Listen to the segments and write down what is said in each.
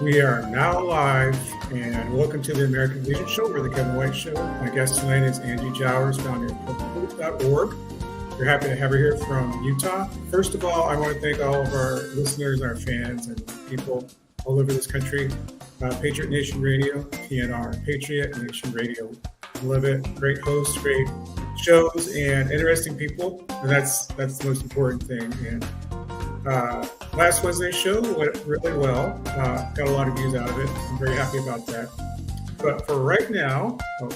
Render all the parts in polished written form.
We are now live, and welcome to the American Legion Show, or the Kevin White Show. My guest tonight is Angie Jowers, founder of hope.org. We're happy to have her here from Utah. First of all, I want to thank all of our listeners, our fans, and people all over this country. Patriot Nation Radio, PNR, Patriot Nation Radio. Love it. Great hosts, great shows, and interesting people. And that's the most important thing. And last Wednesday's show went really well. Got a lot of views out of it. I'm very happy about that. But for right now, let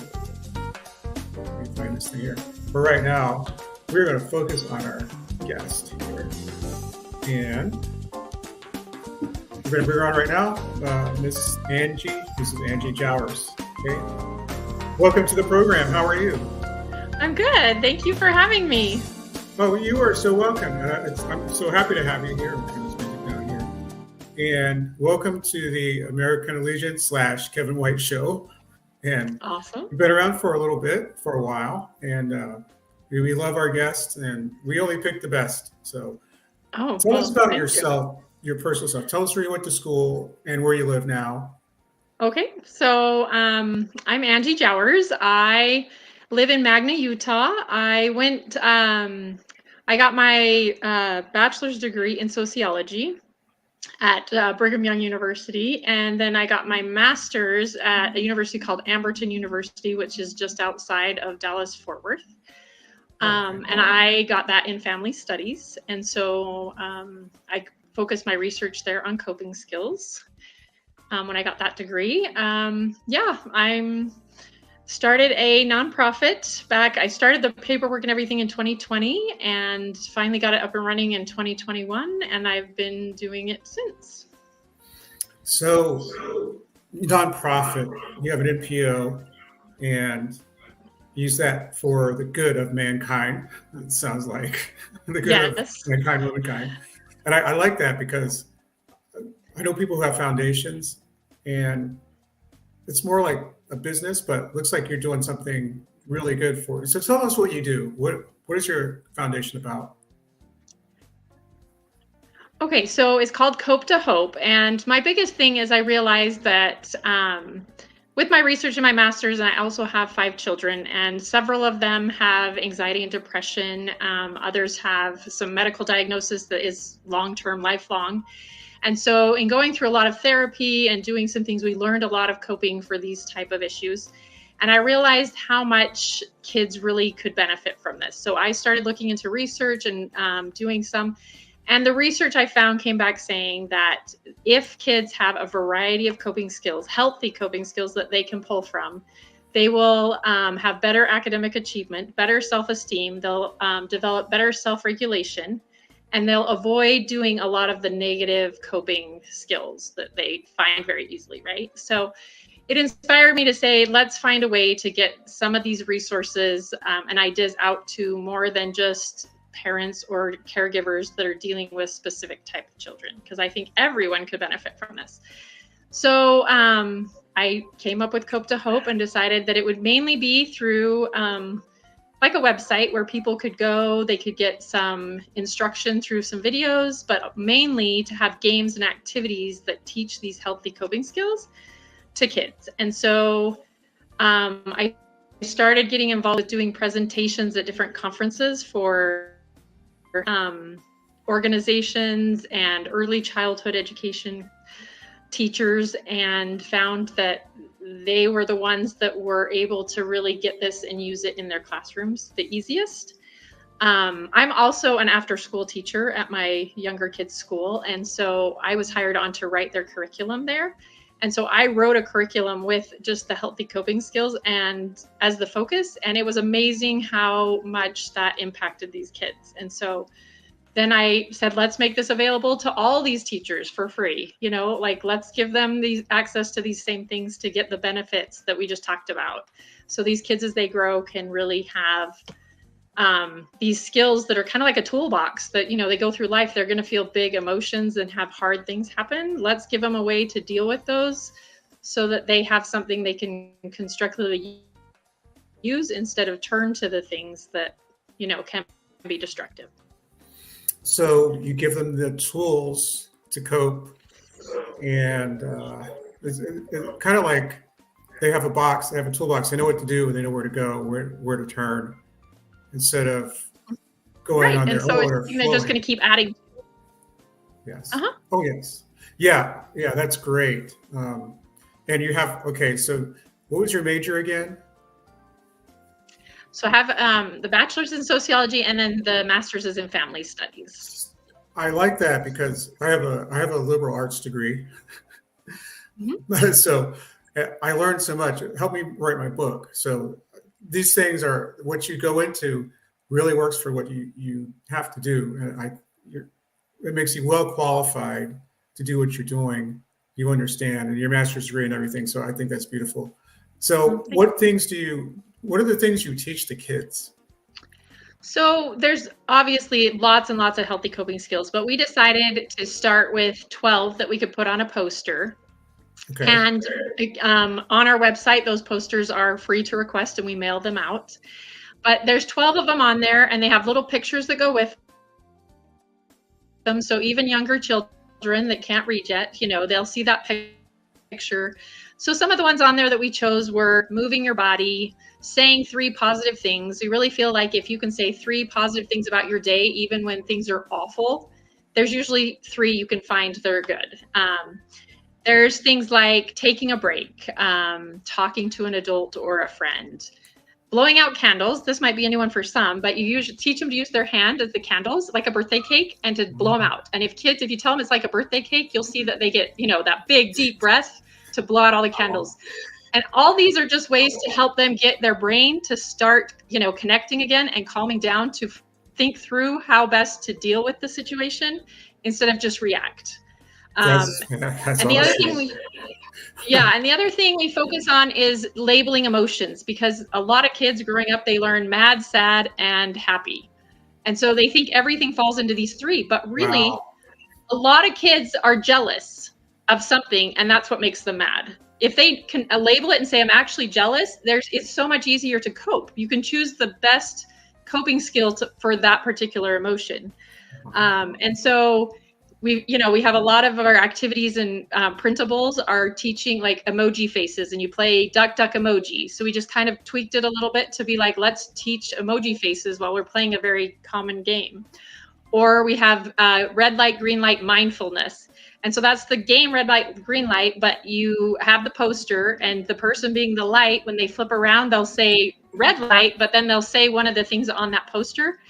me find this thing here. For right now, we're going to focus on our guest here. And we're going to bring her on right now, Miss Angie. This is Angie Jowers. Okay. Welcome to the program. How are you? I'm good. Thank you for having me. Oh, you are so welcome. I'm so happy to have you here. I'm putting this music down here. And welcome to the American Legion / Kevin White Show. And awesome. You've been around for a while. And we love our guests, and we only pick the best. So tell us about yourself, your personal self. Tell us where you went to school and where you live now. Okay. So I'm Angie Jowers. I live in Magna, Utah. I got my bachelor's degree in sociology at Brigham Young University, and then I got my master's at a university called Amberton University, which is just outside of Dallas-Fort Worth. And I got that in family studies, and so I focused my research there on coping skills when I got that degree. I started a nonprofit I started the paperwork and everything in 2020 and finally got it up and running in 2021, and I've been doing it since. So nonprofit, you have an NPO and use that for the good of mankind. It sounds like the good of mankind, womankind. And I like that because I know people who have foundations and it's more like a business, but looks like you're doing something really good for it. So tell us what you do. What is your foundation about? Okay, so it's called Cope to Hope. And my biggest thing is I realized that with my research and my master's, and I also have 5 children, and several of them have anxiety and depression. Others have some medical diagnosis that is long-term, lifelong. And so in going through a lot of therapy and doing some things, we learned a lot of coping for these type of issues. And I realized how much kids really could benefit from this. So I started looking into research and doing some. And the research I found came back saying that if kids have a variety of coping skills, healthy coping skills that they can pull from, they will have better academic achievement, better self-esteem, they'll develop better self-regulation, and they'll avoid doing a lot of the negative coping skills that they find very easily, right? So it inspired me to say, let's find a way to get some of these resources and ideas out to more than just parents or caregivers that are dealing with specific type of children, because I think everyone could benefit from this. So I came up with Cope to Hope and decided that it would mainly be through like a website where people could go, they could get some instruction through some videos, but mainly to have games and activities that teach these healthy coping skills to kids. And so I started getting involved with doing presentations at different conferences for organizations and early childhood education teachers, and found that they were the ones that were able to really get this and use it in their classrooms the easiest. I'm also an after-school teacher at my younger kids' school, and so I was hired on to write their curriculum there. And so I wrote a curriculum with just the healthy coping skills and as the focus, and it was amazing how much that impacted these kids. And so then I said, let's make this available to all these teachers for free. Let's give them these access to these same things to get the benefits that we just talked about. So these kids, as they grow, can really have these skills that are kind of like a toolbox that, they go through life. They're going to feel big emotions and have hard things happen. Let's give them a way to deal with those so that they have something they can constructively use instead of turn to the things that, can be destructive. So you give them the tools to cope and it's kind of like they have a box, they have a toolbox, they know what to do, and they know where to go, where to turn, instead of going Right. on And their so own it's or something they're just going flowing. to keep adding. Yes. Uh-huh. Oh, yes. Yeah. Yeah. That's great. And you have, okay. So what was your major again? So I have the bachelor's in sociology, and then the master's is in family studies. I like that because I have a liberal arts degree. Mm-hmm. So I learned so much. It helped me write my book. So these things are what you go into really works for what you have to do. And it makes you well qualified to do what you're doing. You understand, and your master's degree and everything. So I think that's beautiful. So what are the things you teach the kids? So there's obviously lots and lots of healthy coping skills, but we decided to start with 12 that we could put on a poster. Okay. And on our website, those posters are free to request and we mail them out. But there's 12 of them on there, and they have little pictures that go with them. So even younger children that can't read yet, they'll see that picture. So some of the ones on there that we chose were moving your body, saying 3 positive things. We really feel like if you can say 3 positive things about your day, even when things are awful, there's usually 3 you can find that are good. There's things like taking a break, talking to an adult or a friend, blowing out candles. This might be a new one for some, but you teach them to use their hand as the candles, like a birthday cake, and to blow them out. And if you tell them it's like a birthday cake, you'll see that they get, that big, deep breath to blow out all the candles. And all these are just ways to help them get their brain to start, connecting again and calming down to think through how best to deal with the situation instead of just react. That's And awesome. the other thing we focus on is labeling emotions, because a lot of kids growing up, they learn mad, sad, and happy. And so they think everything falls into these 3, but really Wow. a lot of kids are jealous of something, and that's what makes them mad. If they can label it and say, I'm actually jealous, it's so much easier to cope. You can choose the best coping skill for that particular emotion. And so we have a lot of our activities and printables are teaching like emoji faces, and you play duck emoji. So we just kind of tweaked it a little bit to be like, let's teach emoji faces while we're playing a very common game. Or we have red light, green light mindfulness. And so that's the game, red light, green light, but you have the poster, and the person being the light, when they flip around, they'll say red light, but then they'll say one of the things on that poster.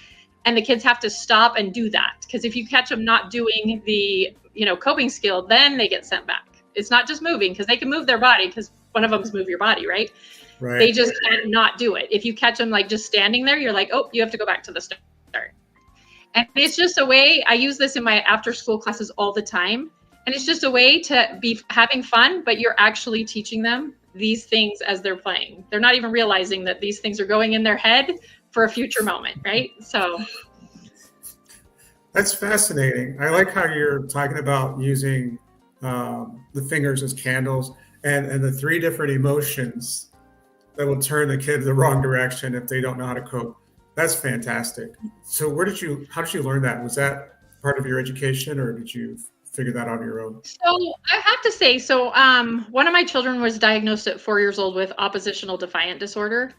And the kids have to stop and do that, because if you catch them not doing the, coping skill, then they get sent back. It's not just moving, because they can move their body, because one of them is move your body, right? Right. They just can't not do it. If you catch them like just standing there, you're like, oh, you have to go back to the start. And it's just a way, I use this in my after school classes all the time. And it's just a way to be having fun, but you're actually teaching them these things as they're playing. They're not even realizing that these things are going in their head for a future moment, right? So that's fascinating. I like how you're talking about using the fingers as candles, and the 3 different emotions that will turn the kid the wrong direction if they don't know how to cope. That's fantastic. So how did you learn that? Was that part of your education, or did you figure that out on your own? So I have to say, one of my children was diagnosed at 4 years old with oppositional defiant disorder.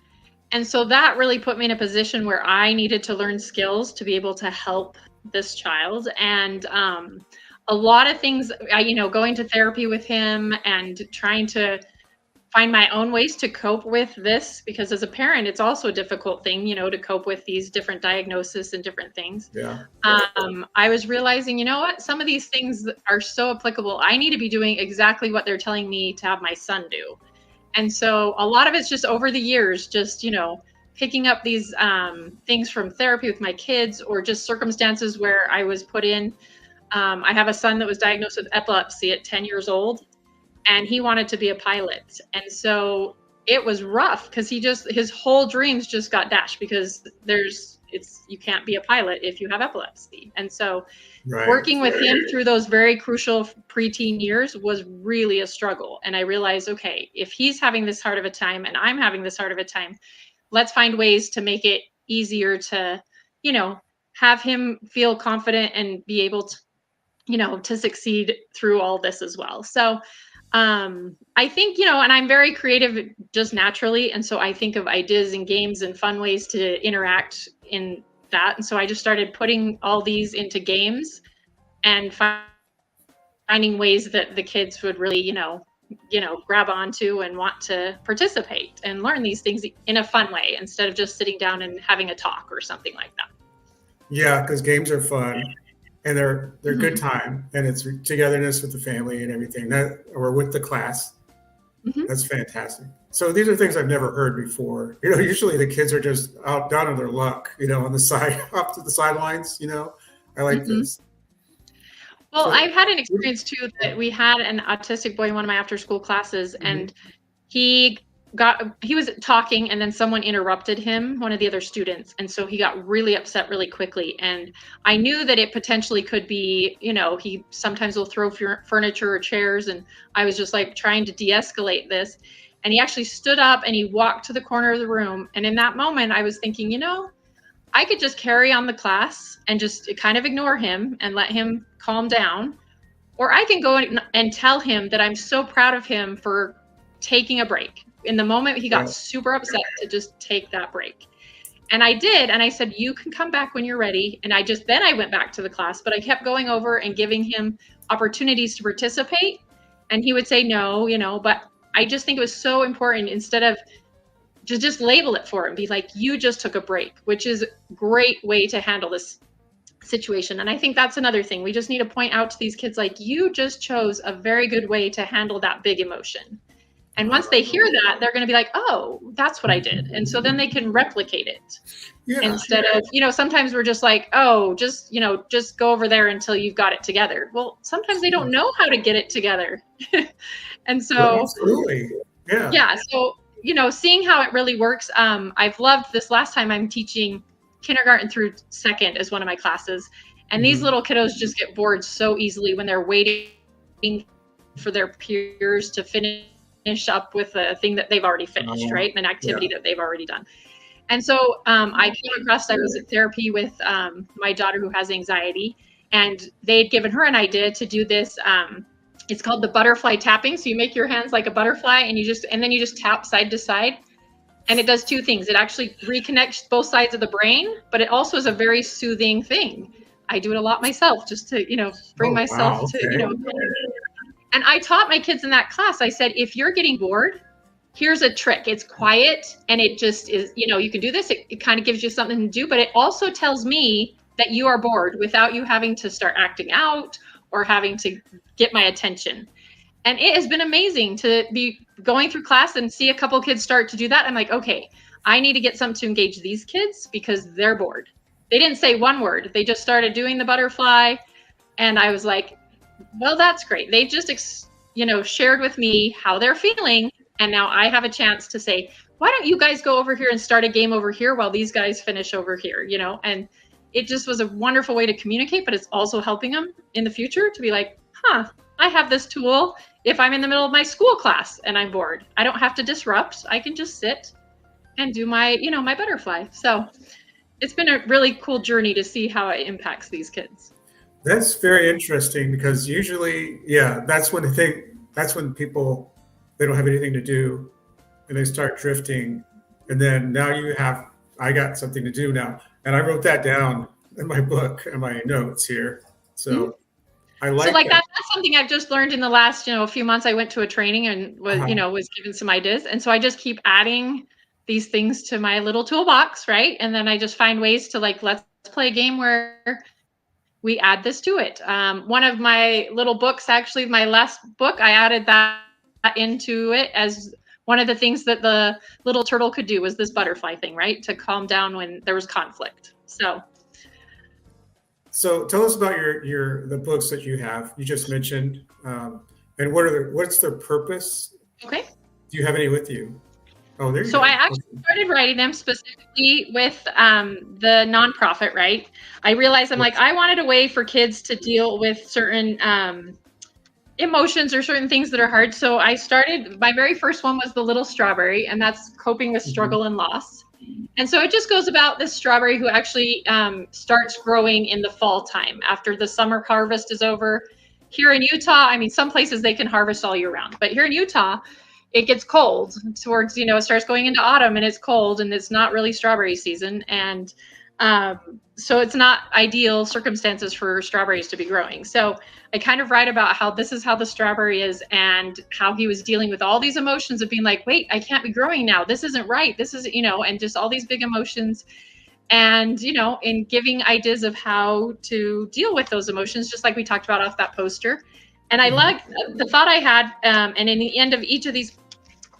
And so that really put me in a position where I needed to learn skills to be able to help this child. And a lot of things, going to therapy with him and trying to find my own ways to cope with this, because as a parent, it's also a difficult thing, to cope with these different diagnoses and different things. Yeah. I was realizing, what, some of these things are so applicable. I need to be doing exactly what they're telling me to have my son do. And so a lot of it's just over the years, just, picking up these things from therapy with my kids, or just circumstances where I was put in. I have a son that was diagnosed with epilepsy at 10 years old, and he wanted to be a pilot. And so it was rough, because his whole dreams just got dashed, because you can't be a pilot if you have epilepsy. And so working with him through those very crucial preteen years was really a struggle. And I realized, okay, if he's having this hard of a time and I'm having this hard of a time, let's find ways to make it easier to, have him feel confident and be able to, to succeed through all this as well. So I think, and I'm very creative just naturally. And so I think of ideas and games and fun ways to interact in that. And so I just started putting all these into games and finding ways that the kids would really, grab onto and want to participate and learn these things in a fun way instead of just sitting down and having a talk or something like that. Yeah, because games are fun and they're good time, and it's togetherness with the family and everything that, or with the class. That's fantastic. So these are things I've never heard before. Usually the kids are just out down on their luck, on the side, off to the sidelines. I like this. Well, so, I've had an experience too that we had an autistic boy in one of my after school classes, and he was talking, and then someone interrupted him, one of the other students, and so he got really upset really quickly. And I knew that it potentially could be, he sometimes will throw furniture or chairs, and I was just like trying to de-escalate this. And he actually stood up and he walked to the corner of the room. And in that moment, I was thinking, I could just carry on the class and just kind of ignore him and let him calm down, or I can go and tell him that I'm so proud of him for taking a break. In the moment, he got super upset to just take that break. And I did. And I said, you can come back when you're ready. And then I went back to the class, but I kept going over and giving him opportunities to participate. And he would say no, but I just think it was so important, instead of just label it for him, be like, you just took a break, which is a great way to handle this situation. And I think that's another thing. We just need to point out to these kids, like, you just chose a very good way to handle that big emotion. And once they hear that, they're going to be like, oh, that's what I did. And so then they can replicate it instead of, sometimes we're just like, oh, just go over there until you've got it together. Well, sometimes they don't know how to get it together. And so, absolutely. Yeah. So, seeing how it really works. I've loved this. Last time I'm teaching kindergarten through second as one of my classes. And these little kiddos just get bored so easily when they're waiting for their peers to finish up with a thing that they've already finished, right? An activity that they've already done. And so I came across, I was at therapy with my daughter who has anxiety, and they'd given her an idea to do this. It's called the butterfly tapping. So you make your hands like a butterfly, and then you just tap side to side. And it does two things. It actually reconnects both sides of the brain, but it also is a very soothing thing. I do it a lot myself, just to, bring myself to, And I taught my kids in that class, I said, if you're getting bored, here's a trick. It's quiet, and it just is, you can do this. It kind of gives you something to do, but it also tells me that you are bored without you having to start acting out or having to get my attention. And it has been amazing to be going through class and see a couple kids start to do that. I'm like, okay, I need to get something to engage these kids because they're bored. They didn't say one word. They just started doing the butterfly. And I was like, well, that's great. They just, shared with me how they're feeling. And now I have a chance to say, why don't you guys go over here and start a game over here while these guys finish over here, and it just was a wonderful way to communicate, but it's also helping them in the future to be like, I have this tool. If I'm in the middle of my school class and I'm bored, I don't have to disrupt. I can just sit and do my, my butterfly. So it's been a really cool journey to see how it impacts these kids. That's very interesting, because usually, that's when people, they don't have anything to do and they start drifting. And then now I got something to do now. And I wrote that down in my book and my notes here. So I like that. That's something I've just learned in the last, a few months. I went to a training and was given some ideas. And so I just keep adding these things to my little toolbox, right? And then I just find ways to let's play a game where we add this to it. One of my little books, actually my last book, I added that into it as one of the things that the little turtle could do was this butterfly thing, right? To calm down when there was conflict. So tell us about the books that you have. You just mentioned, and what's their purpose? Okay. Do you have any with you? Oh, there you go. So I actually started writing them specifically with the nonprofit, right? I realized I wanted a way for kids to deal with certain emotions or certain things that are hard. So my very first one was The Little Strawberry, and that's coping with struggle and loss. And so it just goes about this strawberry who actually starts growing in the fall time after the summer harvest is over. Here in Utah, I mean, some places they can harvest all year round, but here in Utah, it gets cold towards, it starts going into autumn and it's cold and it's not really strawberry season. And so it's not ideal circumstances for strawberries to be growing. So I kind of write about how this is how the strawberry is and how he was dealing with all these emotions of being like, wait, I can't be growing now. This isn't right. This is, and just all these big emotions. And, in giving ideas of how to deal with those emotions, just like we talked about off that poster. And I like the thought I had, and in the end of each of these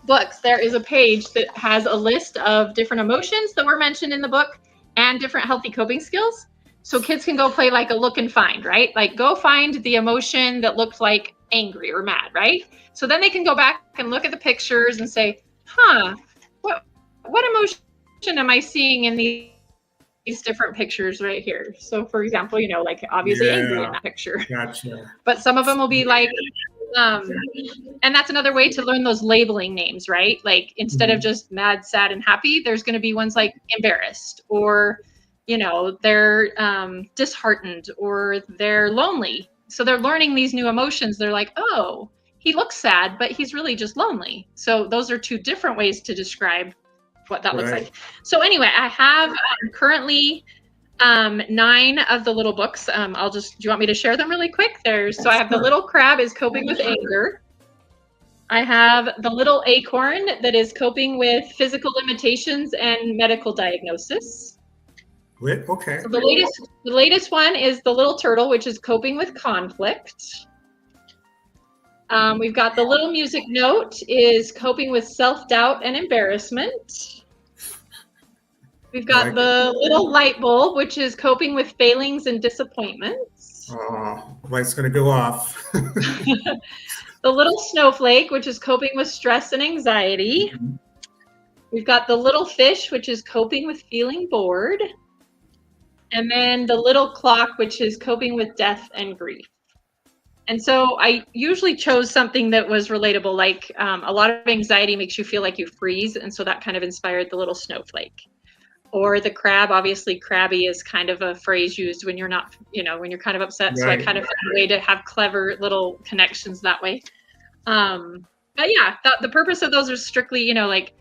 books, there is a page that has a list of different emotions that were mentioned in the book and different healthy coping skills. So kids can go play like a look and find, right? Like go find the emotion that looked like angry or mad, right? So then they can go back and look at the pictures and say, what emotion am I seeing in these different pictures right here? So for example, like obviously angry in that picture. Gotcha. But some of them will be like, and that's another way to learn those labeling names, right? Like instead of just mad, sad, and happy, there's going to be ones like embarrassed or, they're disheartened or they're lonely. So they're learning these new emotions. They're like, oh, he looks sad, but he's really just lonely. So those are two different ways to describe what that looks like. So anyway, I have currently 9 of the little books. Do you want me to share them really quick? So I have the little crab is coping with anger. I have the little acorn that is coping with physical limitations and medical diagnosis. Okay. So the latest one is the little turtle, which is coping with conflict. We've got the little music note is coping with self-doubt and embarrassment. We've got the little light bulb, which is coping with failings and disappointments. Oh, light's going to go off. The little snowflake, which is coping with stress and anxiety. Mm-hmm. We've got the little fish, which is coping with feeling bored. And then the little clock, which is coping with death and grief. And so I usually chose something that was relatable, like a lot of anxiety makes you feel like you freeze. And so that kind of inspired the little snowflake. Or the crab, obviously crabby is kind of a phrase used when you're not, when you're kind of upset. Right. So I kind of found a way to have clever little connections that way. But yeah, the purpose of those are strictly, like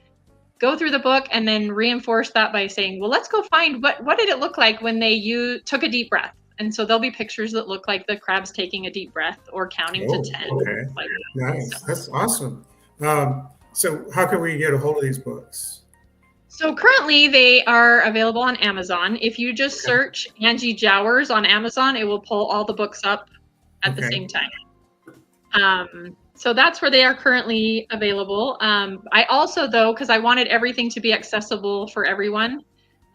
go through the book and then reinforce that by saying, well, let's go find what did it look like when they took a deep breath. And so there'll be pictures that look like the crab's taking a deep breath or counting to 10. Okay. Nice. So. That's awesome. So how can we get a hold of these books? So currently they are available on Amazon. If you just search Angie Jowers on Amazon, it will pull all the books up at the same time. So that's where they are currently available. I also, though, because I wanted everything to be accessible for everyone,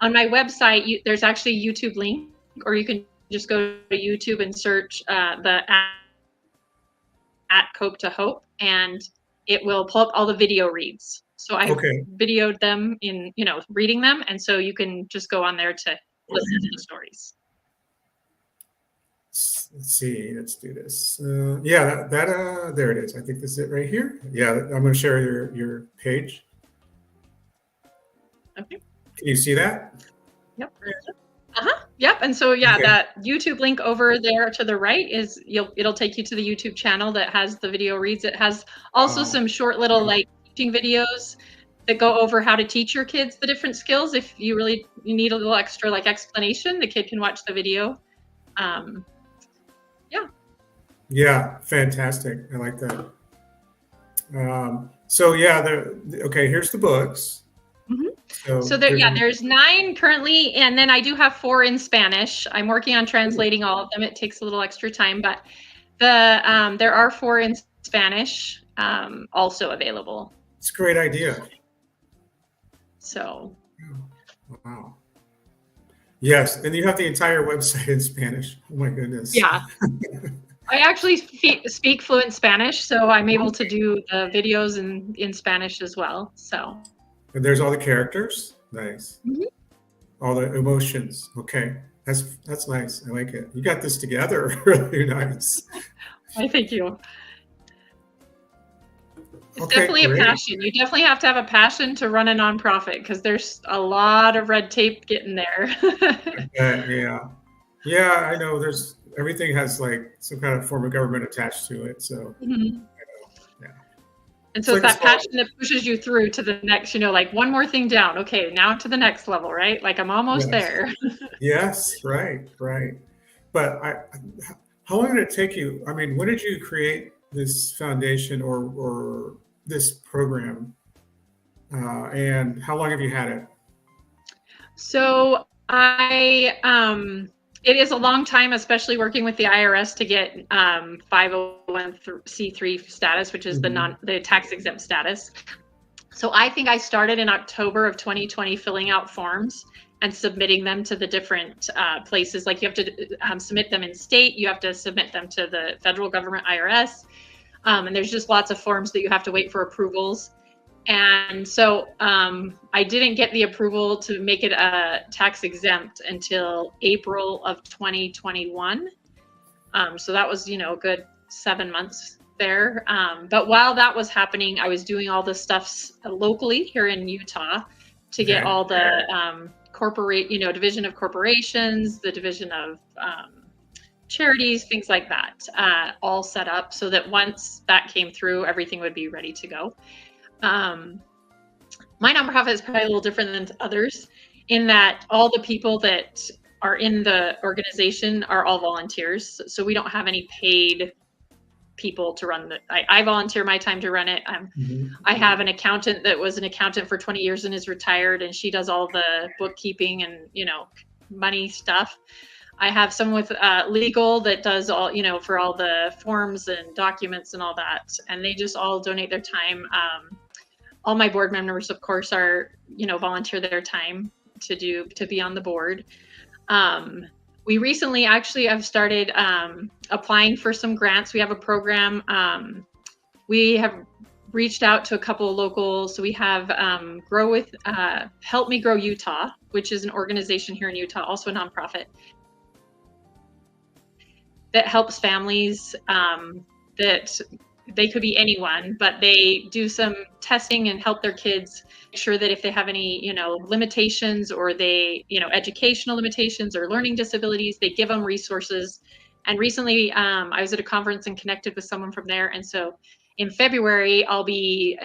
on my website, there's actually a YouTube link, or you can just go to YouTube and search the at Cope to Hope, and it will pull up all the video reads. So I videoed them in, reading them. And so you can just go on there to listen to the stories. Let's see, let's do this. Yeah, there it is. I think this is it right here. Yeah, I'm going to share your page. Okay. Can you see that? Yep. Yep. And so, that YouTube link over there to the right it'll take you to the YouTube channel that has the video reads. It has also some short little teaching videos that go over how to teach your kids the different skills. If you need a little extra explanation, the kid can watch the video. Yeah, fantastic. I like that. Here's the books. Mm-hmm. So there's 9 currently, and then I do have 4 in Spanish. I'm working on translating all of them. It takes a little extra time, but there are 4 in Spanish also available. It's a great idea. So. Wow. Yes, and you have the entire website in Spanish. Oh my goodness. Yeah. I actually speak fluent Spanish, so I'm able to do the videos in Spanish as well. So. And there's all the characters. Nice. Mm-hmm. All the emotions. Okay, that's nice. I like it. You got this together. Really nice. I thank you. It's Okay, definitely a great. passion. You definitely have to have a passion to run a nonprofit because there's a lot of red tape getting there. Yeah. Yeah, I know there's everything has like some kind of form of government attached to it. So, Mhm. yeah. And It's so it's like a that small, passion that pushes you through to the next, like one more thing down. Okay, now to the next level, right? Like I'm almost yes. there. Yes, right, right. But how long did it take you? I mean, when did you create this foundation or this program? And how long have you had it? So it is a long time, especially working with the IRS to get 501c3 status, which is Mhm. the tax exempt status. So I think I started in October of 2020 filling out forms and submitting them to the different places. Like you have to submit them in state, you have to submit them to the federal government IRS, and there's just lots of forms that you have to wait for approvals. And so I didn't get the approval to make it tax exempt until April of 2021. So that was, a good 7 months there. But while that was happening, I was doing all the stuff locally here in Utah to get Okay. all the division of corporations, the division of charities, things like that, all set up so that once that came through, everything would be ready to go. My nonprofit is probably a little different than others in that all the people that are in the organization are all volunteers. So we don't have any paid people to run I volunteer my time to run it. Mhm. I have an accountant that was an accountant for 20 years and is retired, and she does all the bookkeeping and, money stuff. I have someone with legal that does all, for all the forms and documents and all that. And they just all donate their time. All my board members, of course, are, volunteer their time to be on the board. We recently actually have started applying for some grants. We have a program. We have reached out to a couple of locals. So we have Help Me Grow Utah, which is an organization here in Utah, also a nonprofit that helps families that they could be anyone, but they do some testing and help their kids make sure that if they have any, limitations or educational limitations or learning disabilities, they give them resources. And recently, I was at a conference and connected with someone from there. And so in February, I'll be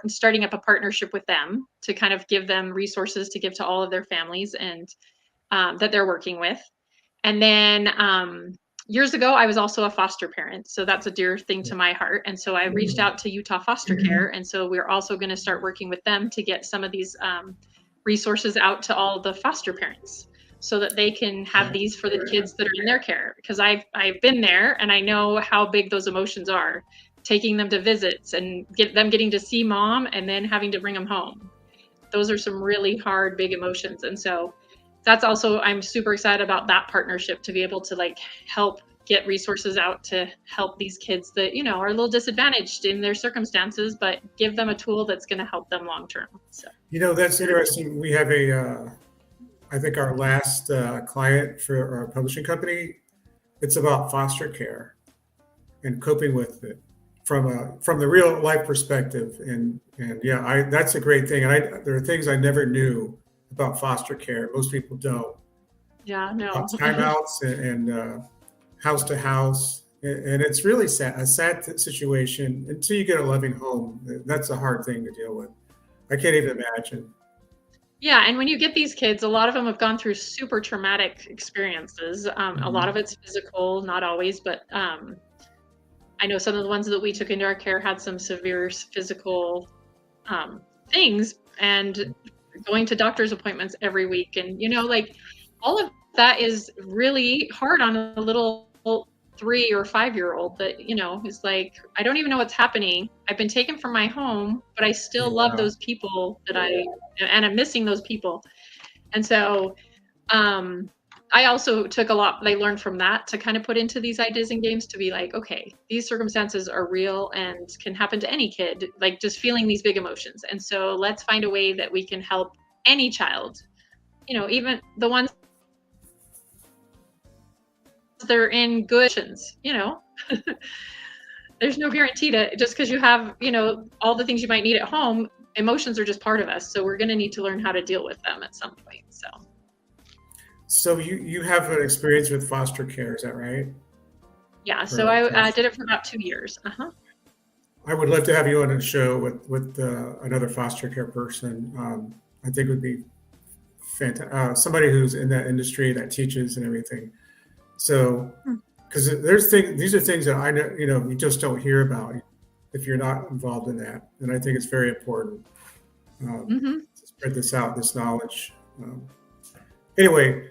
starting up a partnership with them to kind of give them resources to give to all of their families and that they're working with. And then years ago, I was also a foster parent. So that's a dear thing to my heart. And so I reached out to Utah Foster Care. And so we're also going to start working with them to get some of these resources out to all the foster parents so that they can have these for the kids that are in their care. Because I've been there and I know how big those emotions are, taking them to visits and getting to see mom and then having to bring them home. Those are some really hard, big emotions. And so that's also, I'm super excited about that partnership to be able to help get resources out to help these kids that, are a little disadvantaged in their circumstances, but give them a tool that's going to help them long term. So, That's interesting. We have I think our last client for our publishing company, it's about foster care and coping with it from the real life perspective. And yeah, that's a great thing. And there are things I never knew about foster care. Most people don't. yeah, no. Timeouts and house to house. And it's really sad, a sad situation until you get a loving home. That's a hard thing to deal with. I can't even imagine. Yeah, and when you get these kids, a lot of them have gone through super traumatic experiences. A lot of Mhm. it's physical, not always, but I know some of the ones that we took into our care had some severe physical things, and going to doctor's appointments every week. And, all of that is really hard on a little 3 or 5 year old that, is like, I don't even know what's happening. I've been taken from my home, but I still love Yeah. those people and I'm missing those people. And so, I also took a lot I learned from that to kind of put into these ideas and games to be like, okay, these circumstances are real and can happen to any kid, like just feeling these big emotions. And so let's find a way that we can help any child, even the ones that are in good conditions, there's no guarantee to just because you have, all the things you might need at home, emotions are just part of us. So we're going to need to learn how to deal with them at some point. So you have an experience with foster care, is that right? Yeah. So I did it for about 2 years. I would love to have you on a show with another foster care person. I think it would be fantastic. Somebody who's in that industry that teaches and everything. So, because these are things that I know, you just don't hear about if you're not involved in that. And I think it's very important to spread this out, this knowledge. Anyway,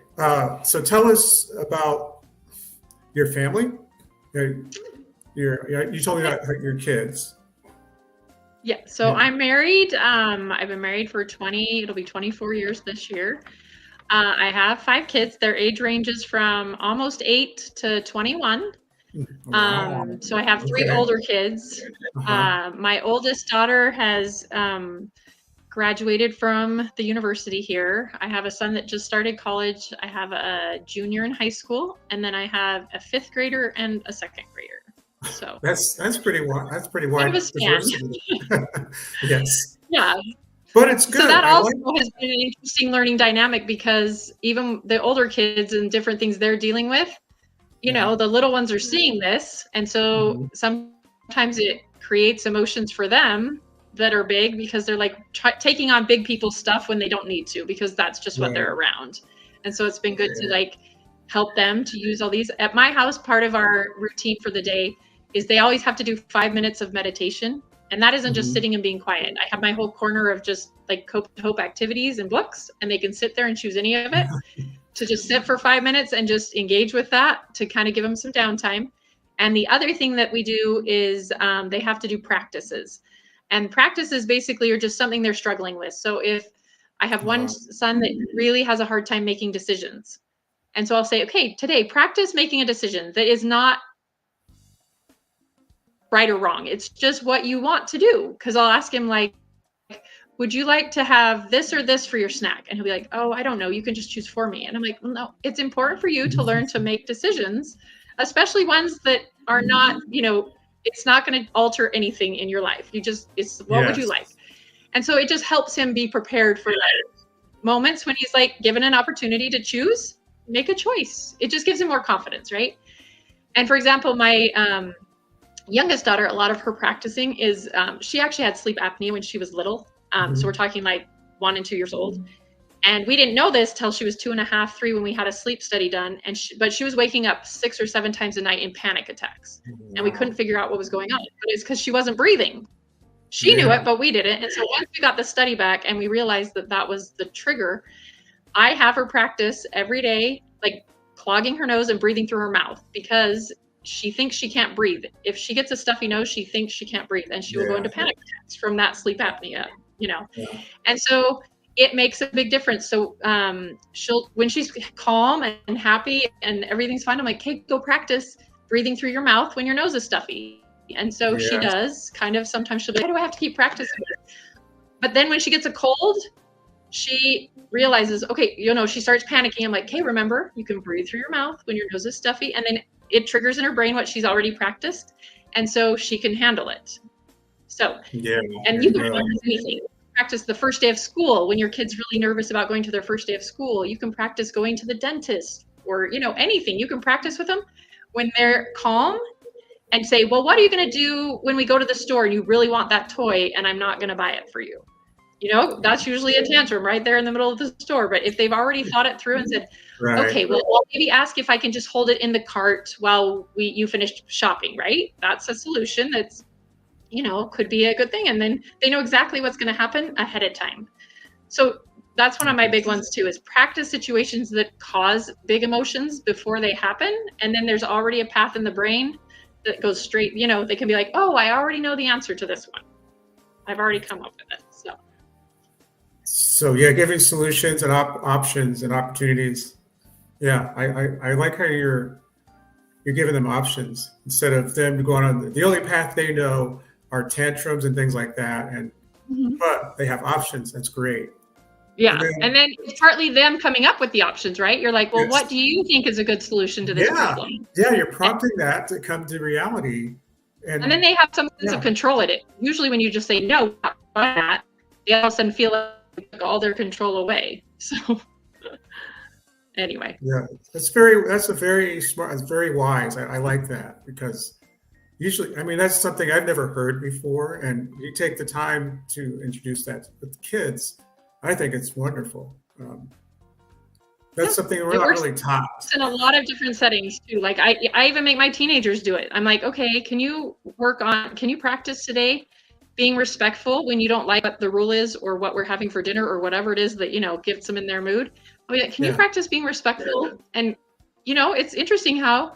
so tell us about your family. You told me about your kids. Yeah, so I'm married. I've been married for it'll be 24 years this year. I have 5 kids. Their age ranges from almost 8 to 21. Wow. So I have 3 older kids. My oldest daughter has graduated from the university here. I have a son that just started college. I have a junior in high school, and then I have a 5th grader and a 2nd grader. So that's pretty wide. That's pretty wide diversity. Yes. Yeah. But it's good. So that also has been an interesting learning dynamic because even the older kids and different things they're dealing with, the little ones are seeing this. And so sometimes it creates emotions for them that are big because they're like taking on big people's stuff when they don't need to, because that's just what they're around. And so it's been good to help them to use all these. At my house, part of our routine for the day is they always have to do 5 minutes of meditation. And that isn't just sitting and being quiet. I have my whole corner of just Cope to Hope activities and books, and they can sit there and choose any of it to just sit for 5 minutes and just engage with that to kind of give them some downtime. And the other thing that we do is they have to do practices. And practices basically are just something they're struggling with. So if I have one son that really has a hard time making decisions. And so I'll say, okay, today practice making a decision that is not right or wrong. It's just what you want to do. Because I'll ask him would you like to have this or this for your snack? And he'll be like, oh, I don't know. You can just choose for me. And I'm like, well, no, it's important for you to learn to make decisions, especially ones that are not, it's not going to alter anything in your life. It's what would you like? And so it just helps him be prepared for moments when he's given an opportunity to choose, make a choice. It just gives him more confidence, right? And for example, my youngest daughter, a lot of her practicing is she actually had sleep apnea when she was little. So we're talking 1 and 2 years old. And we didn't know this till she was 2.5, 3 when we had a sleep study done. But she was waking up 6 or 7 times a night in panic attacks. And we couldn't figure out what was going on. But it's because she wasn't breathing. She knew it, but we didn't. And so once we got the study back and we realized that was the trigger, I have her practice every day, clogging her nose and breathing through her mouth, because she thinks she can't breathe. If she gets a stuffy nose, she thinks she can't breathe, and she will go into panic attacks from that sleep apnea, And so it makes a big difference. So when she's calm and happy and everything's fine, I'm like, hey, go practice breathing through your mouth when your nose is stuffy. And so she does sometimes she'll be like, why do I have to keep practicing? But then when she gets a cold, she realizes, okay, she starts panicking. I'm like, hey, remember, you can breathe through your mouth when your nose is stuffy. And then it triggers in her brain what she's already practiced. And so she can handle it. So, and you can practice anything. Practice the first day of school when your kid's really nervous about going to their first day of school. You can practice going to the dentist or, anything. You can practice with them when they're calm and say, well, what are you going to do when we go to the store and you really want that toy and I'm not going to buy it for you? That's usually a tantrum right there in the middle of the store. But if they've already thought it through and said, okay, well, I'll maybe ask if I can just hold it in the cart while you finish shopping, right? That's a solution that's, could be a good thing. And then they know exactly what's going to happen ahead of time. So that's one of my big ones too, is practice situations that cause big emotions before they happen. And then there's already a path in the brain that goes straight, they can be like, oh, I already know the answer to this one. I've already come up with it. So giving solutions and options and opportunities. Yeah, I like how you're giving them options instead of them going on the only path they know are tantrums and things like that. And but they have options. That's great. Yeah, and then it's partly them coming up with the options, right? You're like, well, what do you think is a good solution to this problem? Yeah, you're prompting that to come to reality, And then they have some sense yeah. of control at it. Usually when you just say no, not that, they all of a sudden feel like all their control away. So anyway. Yeah, that's a very smart, it's very wise. I like that because usually, I mean, that's something I've never heard before. And you take the time to introduce that with kids. I think it's wonderful. That's something we're not really taught. In a lot of different settings too. Like I even make my teenagers do it. I'm like, okay, can you practice today being respectful when you don't like what the rule is or what we're having for dinner or whatever it is that, gets them in their mood. Can you practice being respectful? And, it's interesting how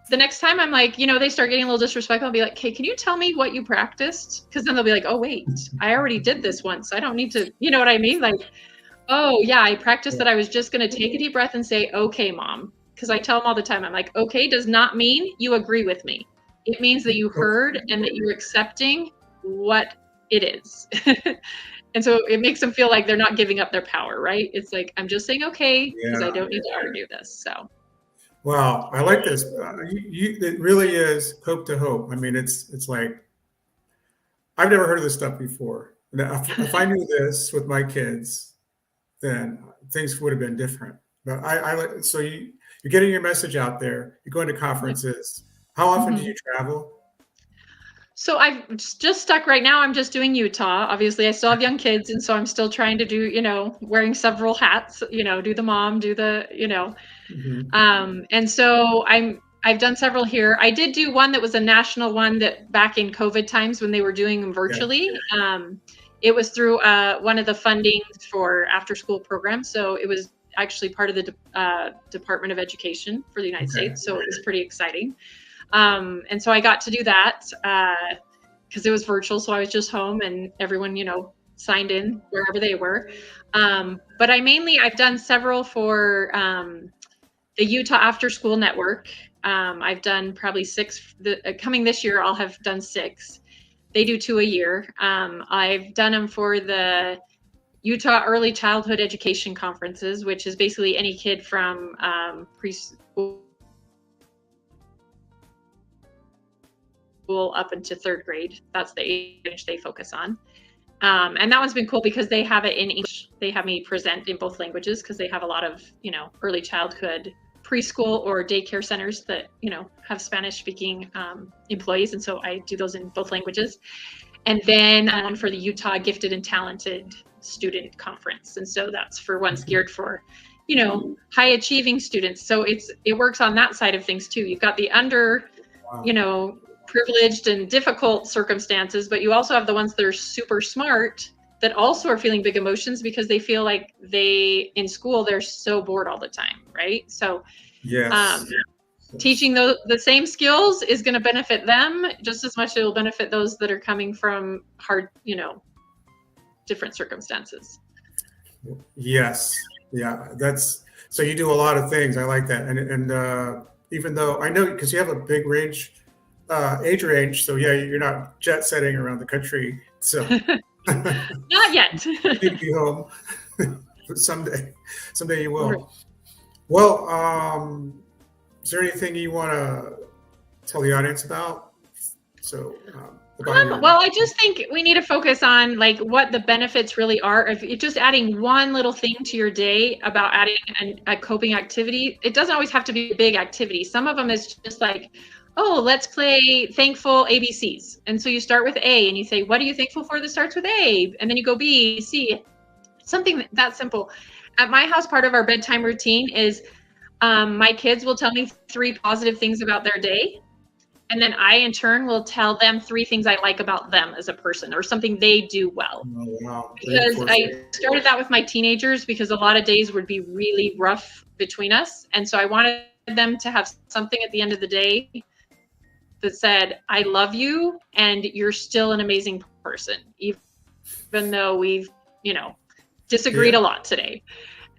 the next time I'm like, they start getting a little disrespectful, I'll be like, hey, can you tell me what you practiced? Because then they'll be like, oh, wait, I already did this once. I don't need to, you know what I mean? Like, oh, yeah, I practiced that I was just going to take a deep breath and say, okay, mom. Because I tell them all the time, I'm like, okay does not mean you agree with me. It means that you heard and that you're accepting what it is. And so it makes them feel like they're not giving up their power, right? It's like, I'm just saying okay because I don't need to argue this. So. Wow, I like this. It really is hope to hope. I mean, it's like, I've never heard of this stuff before. If I knew this with my kids, then things would have been different. But so you're getting your message out there. You're going to conferences. How often do you travel? So I've just stuck right now. I'm just doing Utah. Obviously, I still have young kids, and so I'm still trying to do, wearing several hats. Do the mom, do the, and so I've done several here. I did do one that was a national one that back in COVID times when they were doing them virtually. Yeah. It was through one of the fundings for after-school programs. So it was actually part of the Department of Education for the United States. So it was pretty exciting. And so I got to do that because it was virtual. So I was just home and everyone, signed in wherever they were. But I've done several for the Utah After School Network. I've done probably 6. Coming this year, I'll have done 6. They do 2 a year. I've done them for the Utah Early Childhood Education Conferences, which is basically any kid from preschool up into 3rd grade. That's the age they focus on. And that one's been cool because they have it in English. They have me present in both languages because they have a lot of, early childhood preschool or daycare centers that, have Spanish speaking employees. And so I do those in both languages. And then one for the Utah Gifted and Talented Student Conference. And so that's for ones geared for, high achieving students. So it works on that side of things too. You've got the privileged and difficult circumstances, but you also have the ones that are super smart that also are feeling big emotions because they feel like in school, they're so bored all the time, right? So teaching the same skills is going to benefit them just as much as it will benefit those that are coming from hard, different circumstances. Yes. Yeah. So you do a lot of things. I like that. And even though I know, because you have a big age range. So yeah, you're not jet setting around the country. So not yet. You'd be home. Someday you will. Right. Well, is there anything you want to tell the audience about? So, well, I just think we need to focus on like what the benefits really are. If you're just adding one little thing to your day about adding a coping activity, it doesn't always have to be a big activity. Some of them is just like, oh, let's play thankful ABCs. And so you start with A and you say, what are you thankful for that starts with A? And then you go B, C, something that simple. At my house, part of our bedtime routine is my kids will tell me 3 positive things about their day. And then I, in turn, will tell them 3 things I like about them as a person or something they do well. Oh, wow. Because I started that with my teenagers because a lot of days would be really rough between us. And so I wanted them to have something at the end of the day that said, I love you and you're still an amazing person, even though we've, disagreed a lot today.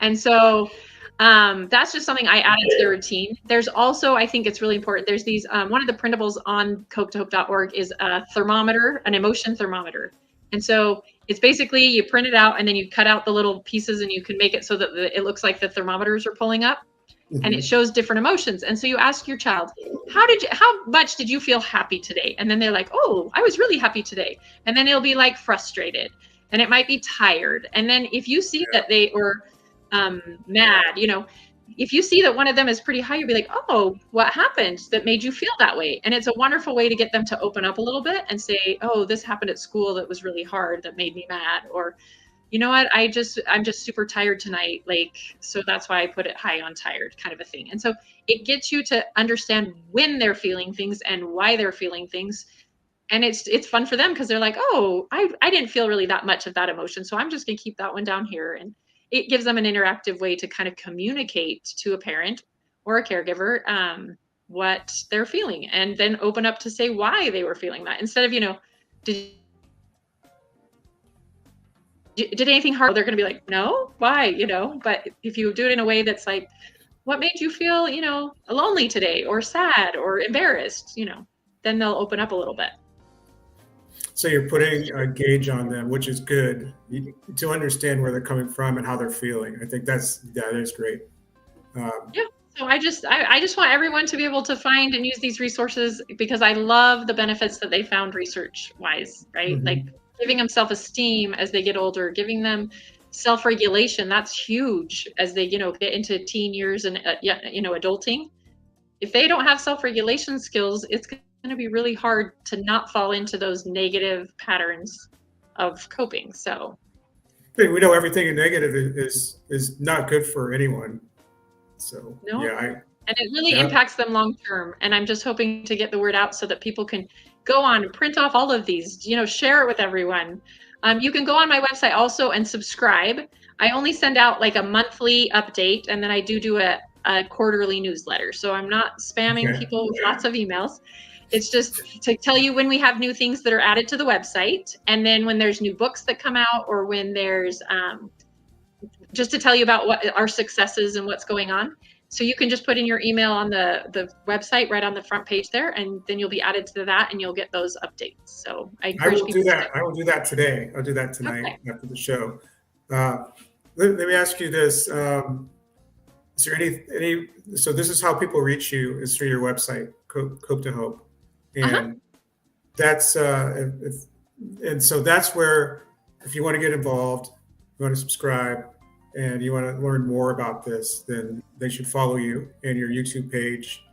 And so that's just something I added to the routine. There's also, I think it's really important. There's these, one of the printables on copetohope.org is a thermometer, an emotion thermometer. And so it's basically, you print it out and then you cut out the little pieces and you can make it so that it looks like the thermometers are pulling up. and it shows different emotions. And so you ask your child, how much did you feel happy today? And then they're like, oh, I was really happy today. And then it'll be like frustrated, and it might be tired. And then if you see that they were mad, if you see that one of them is pretty high, you'll be like, oh, what happened that made you feel that way? And it's a wonderful way to get them to open up a little bit and say, oh, this happened at school that was really hard, that made me mad. Or, you know what, I'm just super tired tonight. Like, so that's why I put it high on tired, kind of a thing. And so it gets you to understand when they're feeling things and why they're feeling things. And it's fun for them because they're like, oh, I didn't feel really that much of that emotion, so I'm just going to keep that one down here. And it gives them an interactive way to kind of communicate to a parent or a caregiver what they're feeling, and then open up to say why they were feeling that, instead of, did anything hard? They're going to be like, no, why? But if you do it in a way that's like, what made you feel, lonely today, or sad, or embarrassed, then they'll open up a little bit. So you're putting a gauge on them, which is good, to understand where they're coming from and how they're feeling. I think that is great. Yeah. So I just want everyone to be able to find and use these resources, because I love the benefits that they found research wise, right? Mm-hmm. Like giving them self-esteem as they get older, giving them self-regulation. That's huge as they, get into teen years and, adulting. If they don't have self-regulation skills, it's going to be really hard to not fall into those negative patterns of coping. So we know everything negative is not good for anyone. So no. Yeah, and it really impacts them long term. And I'm just hoping to get the word out so that people can go on and print off all of these, share it with everyone. You can go on my website also and subscribe. I only send out like a monthly update, and then I do a quarterly newsletter. So I'm not spamming people with lots of emails. It's just to tell you when we have new things that are added to the website, and then when there's new books that come out, or when there's just to tell you about what our successes and what's going on. So you can just put in your email on the website right on the front page there, and then you'll be added to that, and you'll get those updates. So I encourage people to do that. I will do that today. I'll do that tonight after the show. Let me ask you this. Is there any? So this is how people reach you, is through your website, Cope to Hope, and that's and so that's where, if you want to get involved, you want to subscribe, and you want to learn more about this, then they should follow you and your YouTube page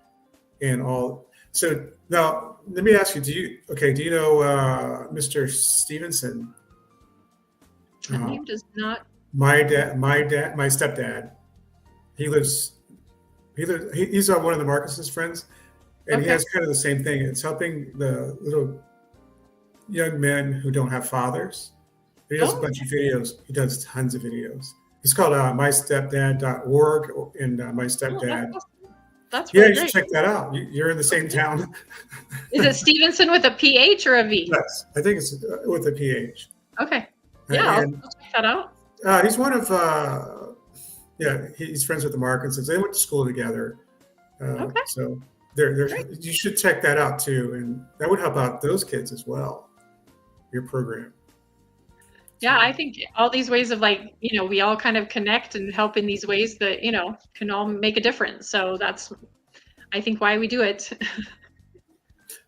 and all. So now let me ask you: do you know Mr. Stevenson? That name does not. My stepdad. He's one of the Marcus's friends, and he has kind of the same thing. It's helping the little young men who don't have fathers. He does a bunch of videos. He does tons of videos. It's called mystepdad.org and my stepdad. That's really great. You should check that out. You're in the same town. Is it Stevenson with a PH or a V? Yes, I think it's with a PH. Okay. Yeah, I'll check that out. He's one of he's friends with the Markinsons. They went to school together. So you should check that out too, and that would help out those kids as well. Your program. Yeah, I think all these ways of we all kind of connect and help in these ways that, can all make a difference. So that's, I think, why we do it.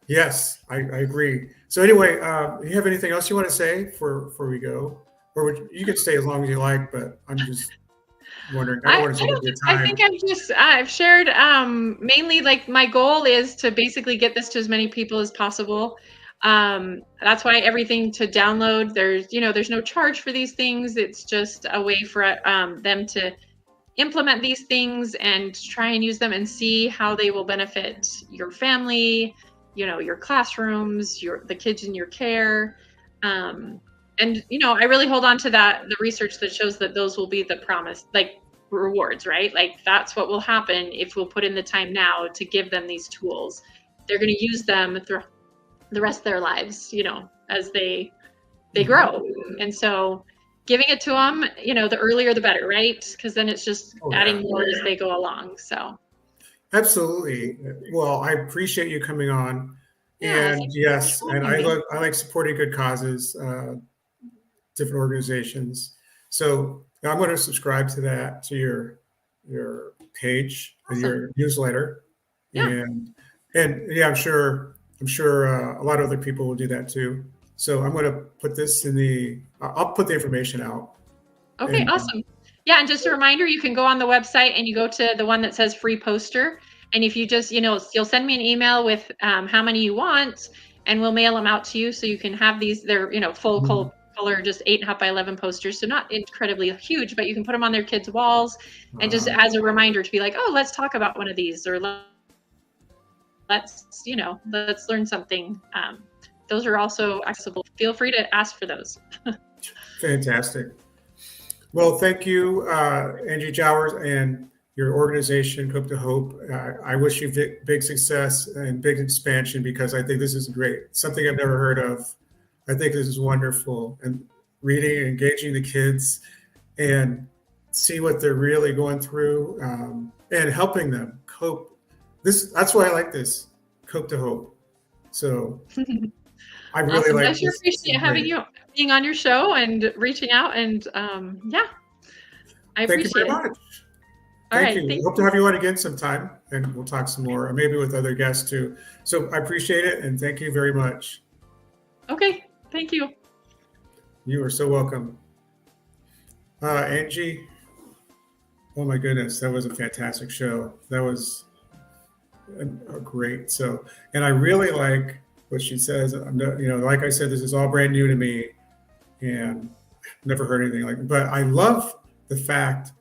Yes, I agree. So anyway, you have anything else you want to say before we go? Or you could stay as long as you like, but I'm just wondering. I don't want to take up your time. I think I've shared mainly, my goal is to basically get this to as many people as possible. That's why everything to download, there's no charge for these things. It's just a way for them to implement these things and try and use them and see how they will benefit your family, your classrooms, the kids in your care. And, I really hold on to the research that shows that those will be the promise, rewards, right? That's what will happen if we'll put in the time now to give them these tools. They're going to use them through the rest of their lives, as they grow. And so giving it to them, the earlier the better, right? Because then it's just adding more as they go along. So absolutely. Well, I appreciate you coming on. And yes, and I like supporting good causes, different organizations. So I'm going to subscribe to that, to your page and Awesome. your newsletter, Yeah. and yeah, I'm sure a lot of other people will do that too. So I'm going to put this in the. I'll put the information out. Okay, And awesome. Yeah, and just a reminder, you can go on the website and you go to the one that says free poster. And if you just, you'll send me an email with how many you want, and we'll mail them out to you so you can have these. They're, full color, just 8.5 by 11 posters. So not incredibly huge, but you can put them on their kids' walls. And just as a reminder to be like, oh, let's talk about one of these, or let's learn something. Those are also accessible. Feel free to ask for those. Fantastic. Well, thank you, Angie Jowers, and your organization, Cope to Hope. I wish you big success and big expansion, because I think this is great. Something I've never heard of. I think this is wonderful. And reading and engaging the kids and see what they're really going through, and helping them cope. That's why I like this, Cope to Hope. So I really Awesome. like I sure this. appreciate having you being on your show and reaching out. And yeah, I Thank you appreciate very it. much. All Thank right. you. Hope to have you on again sometime, and we'll talk some more, or maybe with other guests too. So I appreciate it, and thank you very much. Okay. Thank you. You are so welcome. Angie, oh my goodness, that was a fantastic show. That was a great. So, and I really like what she says. Like I said, this is all brand new to me, and never heard anything like it. But I love the fact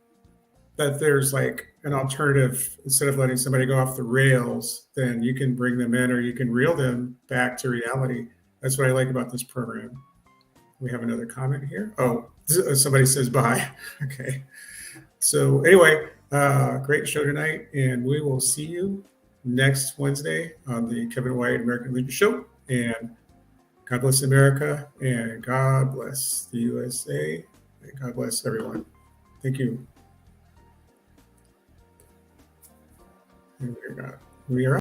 that there's like an alternative. Instead of letting somebody go off the rails, then you can bring them in, or you can reel them back to reality. That's what I like about this program. We have another comment here. Oh, somebody says bye. Okay. So anyway, great show tonight, and we will see you next Wednesday on the Kevin White American Legion Show. And God bless America, and God bless the USA, and God bless everyone. Thank you. And we are